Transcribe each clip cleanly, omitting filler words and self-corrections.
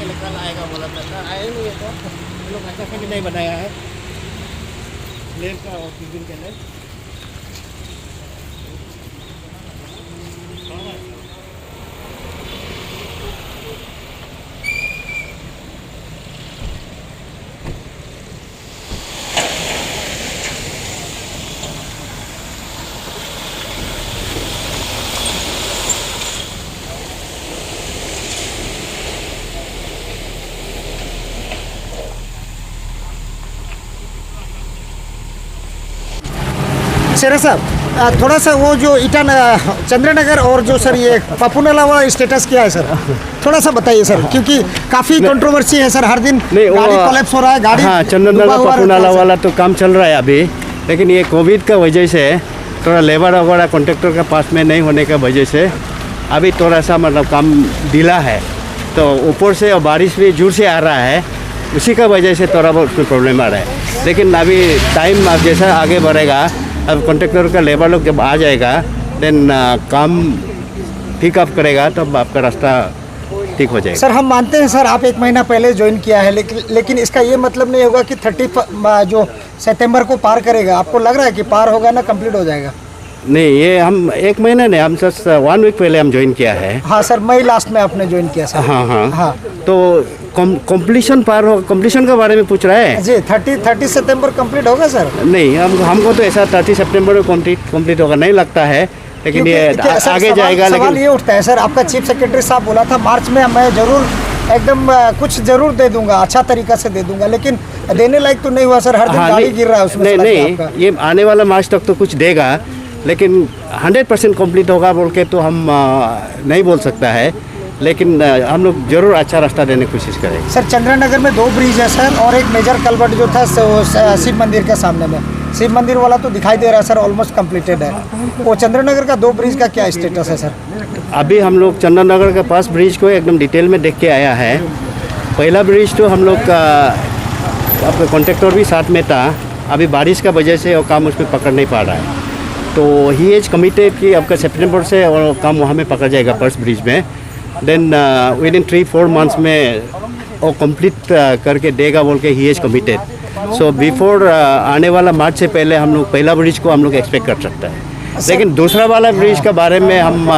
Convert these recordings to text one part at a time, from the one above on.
कल आएगा बोला था, आया नहीं है। तो हम लोग अच्छा से भी नहीं बनाया है लेब का और किस के लिए। शेरा साहब थोड़ा सा वो जो चंद्रनगर और जो सर ये पपुनाला वाला स्टेटस क्या है सर, थोड़ा सा बताइए सर, क्योंकि काफ़ी कंट्रोवर्सी है सर, हर दिन गाड़ी कोलैप्स हो रहा है, गाड़ी। हाँ, चंद्रनगर पपुनाला वाला तो काम चल रहा है अभी, लेकिन ये कोविड का वजह से थोड़ा लेबर वगैरह कॉन्ट्रैक्टर के पास में नहीं होने का वजह से अभी थोड़ा सा मतलब काम ढीला है। तो ऊपर से और बारिश भी जोर से आ रहा है, उसी का वजह से थोड़ा बहुत उसमें प्रॉब्लम आ रहा है। लेकिन अभी टाइम अब जैसा आगे बढ़ेगा, अब कॉन्ट्रैक्टर का लेबर लोग जब आ जाएगा देन काम ठीक अप करेगा तो आपका रास्ता ठीक हो जाएगा। सर हम मानते हैं सर आप 1 महीना पहले ज्वाइन किया है, लेकिन इसका ये मतलब नहीं होगा कि 30 जो सितंबर को पार करेगा। आपको लग रहा है कि पार होगा ना, कंप्लीट हो जाएगा? नहीं, ये हम 1 महीना नहीं, हम सर 1 वीक पहले हम ज्वाइन किया है। हाँ सर, मई लास्ट में आपने ज्वाइन किया सर। हाँ। तो कंप्लीशन पार हो, कंप्लीशन के बारे में पूछ रहा है जी। 30 सितंबर कंप्लीट होगा सर? नहीं, हमको तो ऐसा 30 सितंबर में कंप्लीट होगा नहीं लगता है, लेकिन ये आगे जाएगा। सवाल ये उठता है सर, आपका चीफ सेक्रेटरी साहब बोला था मार्च में मैं जरूर एकदम कुछ जरूर दे दूंगा, अच्छा तरीका से दे दूंगा, लेकिन देने लायक तो नहीं हुआ सर। हर दिन गाड़ी गिर रहा है उसमें। नहीं, ये आने वाला मार्च तक तो कुछ देगा, लेकिन 100% कंप्लीट होगा बोल के तो हम नहीं बोल सकता है, लेकिन हम लोग जरूर अच्छा रास्ता देने की कोशिश करेंगे। सर चंद्रनगर में 2 ब्रिज है सर, और एक मेजर कलवर्ट जो था शिव मंदिर के सामने में, शिव मंदिर वाला तो दिखाई दे रहा है सर, ऑलमोस्ट कंप्लीटेड है। वो चंद्रनगर का 2 ब्रिज का क्या स्टेटस है सर? अभी हम लोग चंद्रनगर के पास ब्रिज को एकदम डिटेल में देख के आया है। पहला ब्रिज तो हम लोग का अपने कॉन्ट्रैक्टर भी साथ में था, अभी बारिश का वजह से वो काम उसमें पकड़ नहीं पा रहा है, तो ही इज कमिटेड कि आपका सितंबर से और काम वहाँ में पकड़ जाएगा फर्स्ट ब्रिज में। देन विद इन 3-4 मंथ्स में वो कंप्लीट करके देगा बोल के he is committed. So before आने वाला मार्च से पहले हम लोग पहला ब्रिज को हम लोग एक्सपेक्ट कर सकते हैं। लेकिन दूसरा वाला ब्रिज के बारे में हम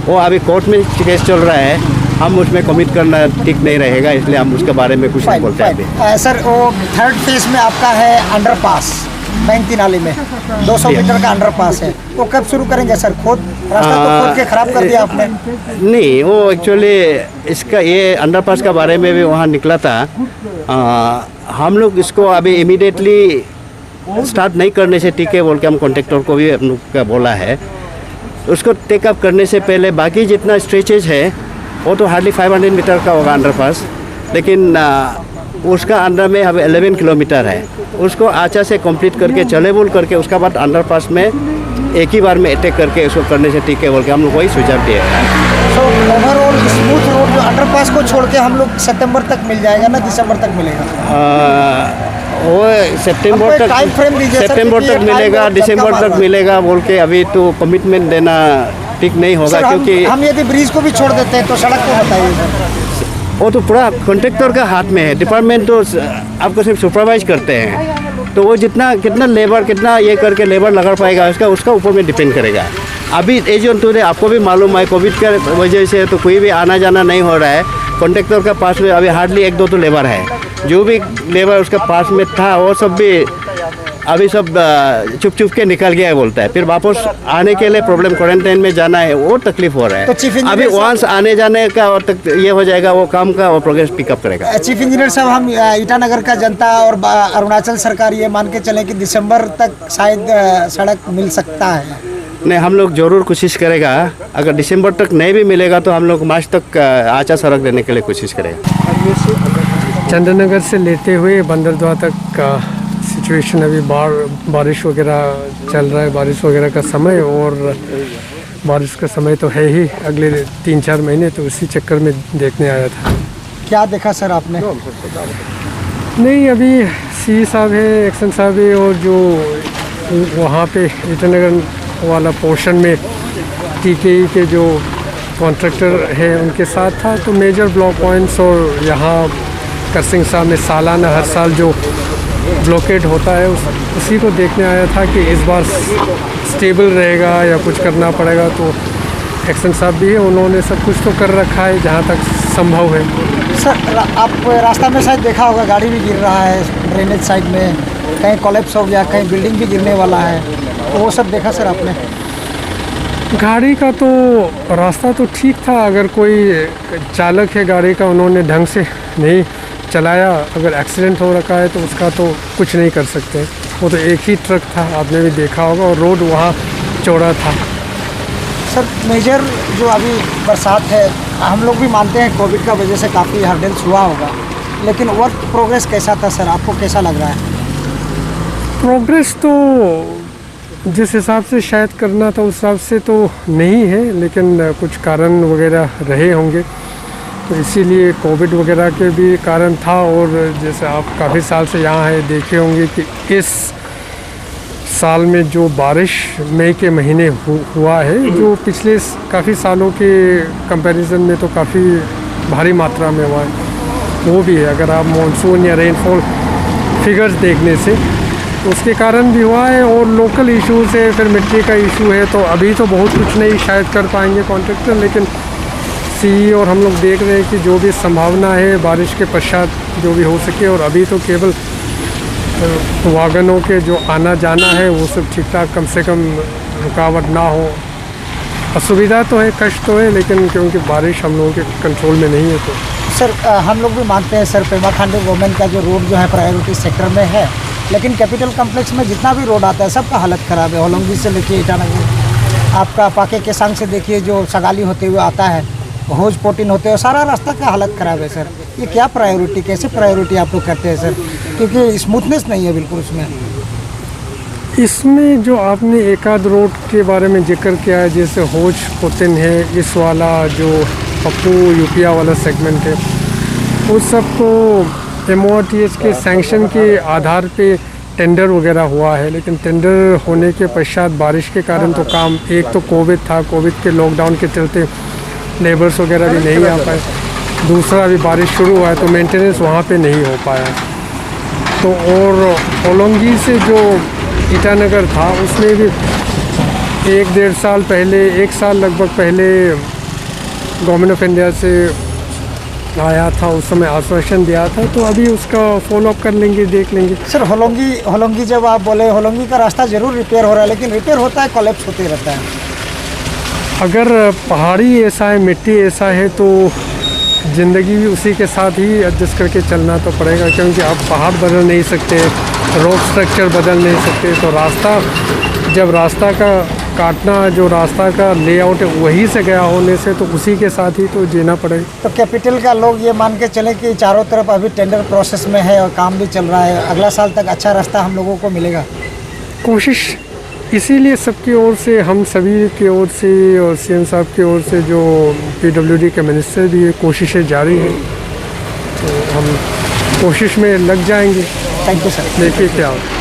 वो अभी कोर्ट में केस चल रहा है, हम उसमें कमिट करना ठीक नहीं रहेगा, इसलिए हम उसके बारे में कुछ नहीं बोलते हैं। सर वो 3rd फेज में आपका है अंडरपास बैंती नाली में 200 मीटर का अंडरपास है, वो कब शुरू करेंगे सर? रास्ता तो खोद के खराब कर दिया आपने। नहीं, वो एक्चुअली इसका ये अंडरपास का बारे में भी वहाँ निकला था। हम लोग इसको अभी इमीडिएटली स्टार्ट नहीं करने से ठीक है बोल के हम कॉन्ट्रैक्टर को भी हम लोग का बोला है। उसको टेकअप करने से पहले बाकी जितना स्ट्रेचेज है वो तो हार्डली 500 मीटर का होगा अंडरपास, लेकिन उसका अंडर में अभी 11 किलोमीटर है, उसको आचा से कंप्लीट करके चले बोल करके उसका बाद अंडरपास में एक ही बार में अटैक करके उसको करने से ठीक है बोल के हम लोग वही सुझाव दिए हैं। तो ओवरऑल स्मूथ रोड जो अंडरपास को छोड़ के हम लोग सितंबर तक मिल जाएगा ना, दिसंबर तक मिलेगा? वो सितंबर तक, टाइम फ्रेम दीजिए सितंबर तक मिलेगा, दिसंबर तक मिलेगा बोल के अभी तो कमिटमेंट देना ठीक नहीं होगा, क्योंकि हम यदि ब्रिज को भी छोड़ देते हैं तो सड़क को बताइए। वो तो पूरा कॉन्ट्रैक्टर का हाथ में है, डिपार्टमेंट तो आपको सिर्फ सुपरवाइज करते हैं, तो वो कितना लेबर कितना ये करके लेबर लगा पाएगा उसका ऊपर में डिपेंड करेगा। अभी ये जो तो आपको भी मालूम है कोविड के वजह से तो कोई भी आना जाना नहीं हो रहा है, कॉन्ट्रैक्टर का पास में अभी हार्डली 1-2 तो लेबर है, जो भी लेबर उसके पास में था वो सब भी अभी सब चुप के निकल गया है बोलता है, फिर वापस आने के लिए प्रॉब्लम, क्वारंटाइन में जाना है वो तकलीफ हो रहा है। तो अभी वंस आने जाने का और तक ये हो जाएगा, वो काम का और प्रोग्रेस पिकअप करेगा। चीफ इंजीनियर साहब, हम ईटानगर का जनता और अरुणाचल सरकार ये मान के चले कि दिसंबर तक शायद सड़क मिल सकता है? नहीं, हम लोग जरूर कोशिश करेगा, अगर दिसंबर तक नहीं भी मिलेगा तो हम लोग मार्च तक आचा सड़क देने के लिए कोशिश करेगा। चंद्रनगर से लेते हुए बंदरद्वार तक का सिचुएशन अभी बारिश वगैरह चल रहा है, बारिश वगैरह का समय, और बारिश का समय तो है ही अगले 3-4 महीने, तो उसी चक्कर में देखने आया था। क्या देखा सर आपने? नहीं, अभी सी साहब है, एक्शन साहब है, और जो वहाँ पे ईटानगर वाला पोर्शन में टीके के जो कॉन्ट्रैक्टर है उनके साथ था। तो मेजर ब्लॉक पॉइंट्स और यहाँ करसिंग साहब में सालाना हर साल जो ब्लॉकेट होता है उसी को देखने आया था कि इस बार स्टेबल रहेगा या कुछ करना पड़ेगा। तो एक्शन साहब भी है, उन्होंने सब कुछ तो कर रखा है जहाँ तक संभव है। सर आप रास्ता में शायद देखा होगा गाड़ी भी गिर रहा है ड्रेनेज साइड में, कहीं कोलैप्स हो गया, कहीं बिल्डिंग भी गिरने वाला है, तो वो सब देखा सर आपने? गाड़ी का तो रास्ता तो ठीक था, अगर कोई चालक है गाड़ी का उन्होंने ढंग से नहीं चलाया, अगर एक्सीडेंट हो रखा है तो उसका तो कुछ नहीं कर सकते। वो तो एक ही ट्रक था, आपने भी देखा होगा, और रोड वहाँ चौड़ा था। सर मेजर जो अभी बरसात है, हम लोग भी मानते हैं कोविड का वजह से काफ़ी हर्डल्स हुआ होगा, लेकिन वर्क प्रोग्रेस कैसा था सर, आपको कैसा लग रहा है? प्रोग्रेस तो जिस हिसाब से शायद करना था उस हिसाब से तो नहीं है, लेकिन कुछ कारण वगैरह रहे होंगे, तो इसीलिए कोविड वगैरह के भी कारण था। और जैसे आप काफ़ी साल से यहाँ हैं, देखे होंगे कि इस साल में जो बारिश मई के महीने हुआ है, जो पिछले काफ़ी सालों के कंपैरिजन में तो काफ़ी भारी मात्रा में हुआ है, वो भी है। अगर आप मॉनसून या रेनफॉल फिगर्स देखने से तो उसके कारण भी हुआ है, और लोकल इश्यूज़ है, फिर मिट्टी का इशू है। तो अभी तो बहुत कुछ नहीं शायद कर पाएंगे कॉन्ट्रैक्टर, लेकिन सी और हम लोग देख रहे हैं कि जो भी संभावना है बारिश के पश्चात जो भी हो सके, और अभी तो केवल वागनों के जो आना जाना है वो सब ठीक ठाक, कम से कम रुकावट ना हो। असुविधा तो है, कष्ट तो है, लेकिन क्योंकि बारिश हम लोगों के कंट्रोल में नहीं है। तो सर हम लोग भी मानते हैं सर, पेमा खांडू गवर्नमेंट का जो रोड जो है प्रायोरिटी सेक्टर में है, लेकिन कैपिटल कम्प्लेक्स में जितना भी रोड आता है सबका हालत ख़राब है। होलोंगी से लेके ईटानगर, आपका पाके केसांग से देखिए जो सगाली होते हुए आता है, होज पोटिन होते हुए, सारा रास्ता का हालत ख़राब है सर। ये क्या प्रायोरिटी, कैसे प्रायोरिटी आप लोग करते हैं सर, क्योंकि स्मूथनेस नहीं है बिल्कुल उसमें। इसमें जो आपने एक आध रोड के बारे में जिक्र किया है, जैसे होज पोतिन है, इस वाला जो पप्पू यूपिया वाला सेगमेंट है, उस सब को MORTH के सैंक्शन के आधार पे टेंडर वगैरह हुआ है, लेकिन टेंडर होने के पश्चात बारिश के कारण तो काम, एक तो कोविड था, कोविड के लॉकडाउन के चलते लेबर्स वगैरह भी नहीं आ पाए, दूसरा अभी बारिश शुरू हुआ है तो मेंटेनेंस वहाँ पे नहीं हो पाया। तो और होलोंगी से जो ईटानगर था उसमें भी 1-1.5 साल पहले, 1 साल लगभग पहले गवर्नमेंट ऑफ इंडिया से आया था, उस समय आश्वासन दिया था, तो अभी उसका फॉलोअप कर लेंगे, देख लेंगे। सर होलोंगी जब आप बोले, होलोंगी का रास्ता ज़रूर रिपेयर हो रहा है, लेकिन रिपेयर होता है कोलैप्स होते रहता है। अगर पहाड़ी ऐसा है, मिट्टी ऐसा है, तो ज़िंदगी भी उसी के साथ ही एडजस्ट करके चलना तो पड़ेगा, क्योंकि आप पहाड़ बदल नहीं सकते, रोड स्ट्रक्चर बदल नहीं सकते। तो रास्ता, जब रास्ता का काटना, जो रास्ता का लेआउट है वहीं से गया होने से, तो उसी के साथ ही तो जीना पड़ेगा। तो कैपिटल का लोग ये मान के चले कि चारों तरफ अभी टेंडर प्रोसेस में है और काम भी चल रहा है, अगला साल तक अच्छा रास्ता हम लोगों को मिलेगा। कोशिश इसीलिए सबकी ओर से, हम सभी की ओर से और CM साहब की ओर से, जो PWD के मिनिस्टर भी, ये कोशिशें जारी हैं, तो हम कोशिश में लग जाएंगे। Thank you sir. देखिए क्या होता है।